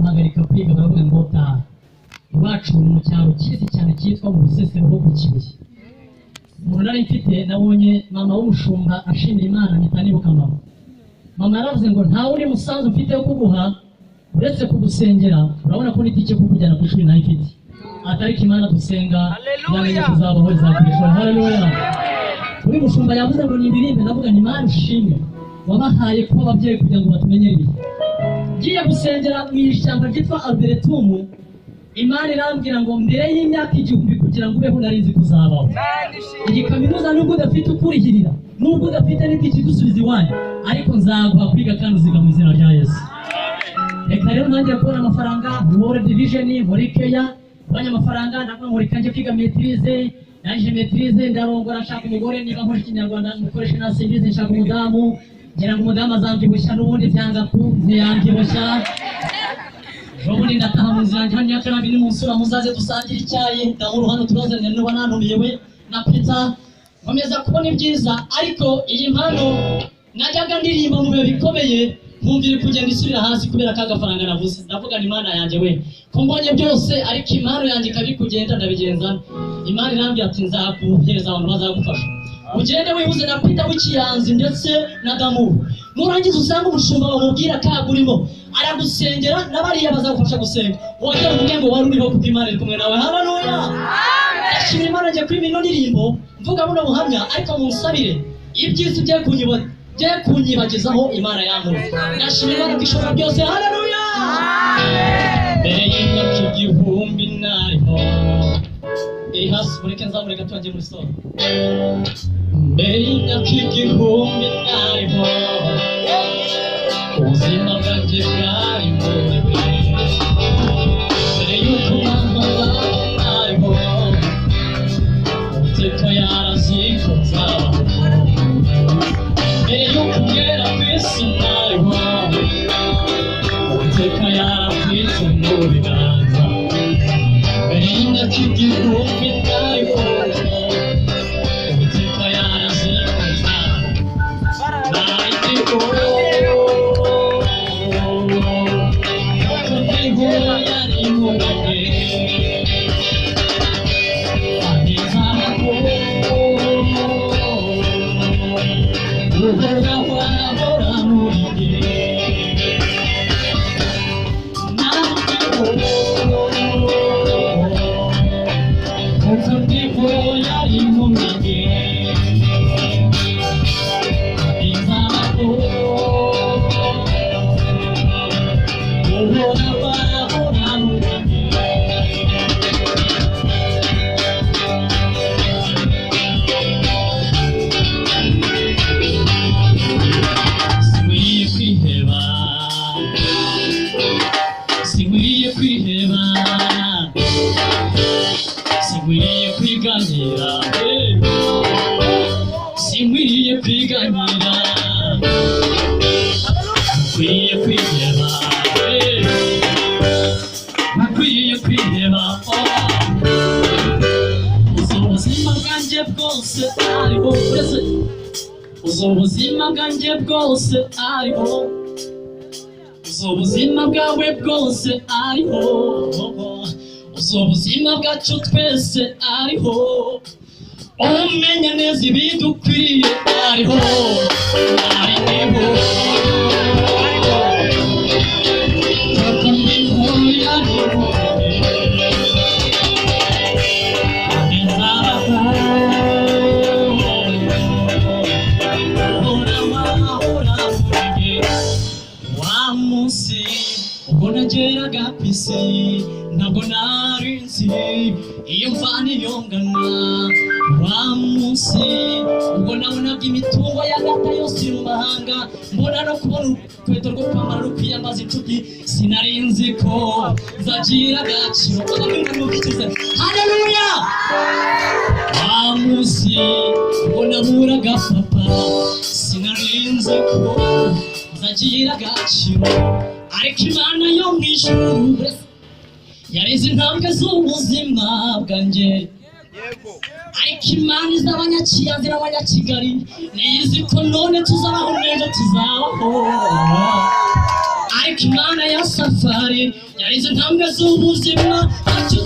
bahagarika kwiga baravuga ngo taha iwacu mu cyaro cyiza cyane cyitwa mu Bisesero ho ku Kibuye. Umuntu nari mfite nabonye mama w'umushumba ashimira Imana mpita nibuka mama. Mama yaravuze ngo nta wundi musanzu mfite wo kuguha uretse kugusengera, urabona ko n'itike kukujyana ku ishuri nayo ifite. Atariko Imana dusenga yamenye kuzabaho izakoresha. Haleluya. Uri mushumba yavuze ngo nindirimbe, ndavuga ni Imana ushimwe wabahaye kuba ababyeyi kugira ngo batumenyere ibihe. Ngiye gusengera mu ishyamba ryitwa Albertum, Imana irambwira ngo mbere y'imyaka 1000 kugira ngo ubeho narinzi kuzabaho. Iyi kaminuza nubwo udafite ukurihirira, nubwo udafite n'iki gusubiza iwanyu, ariko nzaguha kwiga kandi uziga mu izina rya Yesu. Reka rero nanjye kubona amafaranga mu World Division muri Kenya, abanya amafaranga ndakwa muri kanje kwiga maîtrise, naje maîtrise ndarongora nshaka umugore, niba nkora Ikinyarwanda mukoresha na service nshaka umudamu, ngira ngo umudamu azambyibushya n'ubundi byanga ku ntiyambyibushya. Ubundi ndataha mu nzira njye hano kandi ni musura muzaze dusangira icyayi, ndamuru hano turazanye n'uba nanumiyewe na pizza. Nkomeza kubona ibyiza, ariko iyi mpano najyaga ndirimba mu bihe bikomeye nkumvira kugenda isubira hasi kubera kagafaranga navuze. Ndavuga ni Imana yanjye we ko mbonye byose, ariko impano yanjye kabi kugenda ndabigenza. Imana irambwira ati nzakuhereza abantu bazagufasha, ugende wihuze na Peter w'ikiyanzi ndetse na Damu. Nurangiza usanga umushumba bamubwira kagurimo aragusengera n'abariya bazagufasha gusenga. Wongera uvuge ngo wari uriho kuko Imana iri kumwe nawe. Haleluya. Ashimira Imana ngiye kuri mino ndirimbo mvuga buno buhamya, ariko munsabire ibyisi bye kunyibagizaho Imana yankuru. Ndashimira Imana kwishobora byose. Haleluya. Mbere y'imyaka 1000 nariho iri hasi mureke nzamureka tuangiye muri solo. Mbere y'imyaka 1000 nariho ubuzima bwanjye bwari muri we. Mbere y'uko mama nariho uwiteka yarazi ko nzabaho. Mbere y'uko ngera ku isi nariho uwiteka yarafite mu biganza. Mbere y'imyaka 1000 nariho uwiteka yarazi ko nzabaho. Ubuzima bwanjye bwose ariho, ubuzima bwawe bwose ariho, ubuzima bwacu twese ariho, umenya neza ibidukwiriye ariho, ariho. Nageraga ku isi ntabwo narinzi iyo mvana iyo ngana. Wa munsi ubwo nabonaga imitungo y'agata yose mu mahanga, mbona no kubona urukweto rwo kwambara rukwiyambaza inshuti, sinarinzi ko nzagira agaciro. Haleluya. Wa munsi ubwo naburaga papa, sinarinzi ko nzagira agaciro, ariko Imana yo mu ijuru yarize intambwe z'ubuzima bwanjye. Ariko Imana iz'abanyakiyanzi n'abanyakigali niyizi ko none tuzabaho neza tuzabaho. ariko imana ya safari yarize intambwe z'ubuzima ntacyo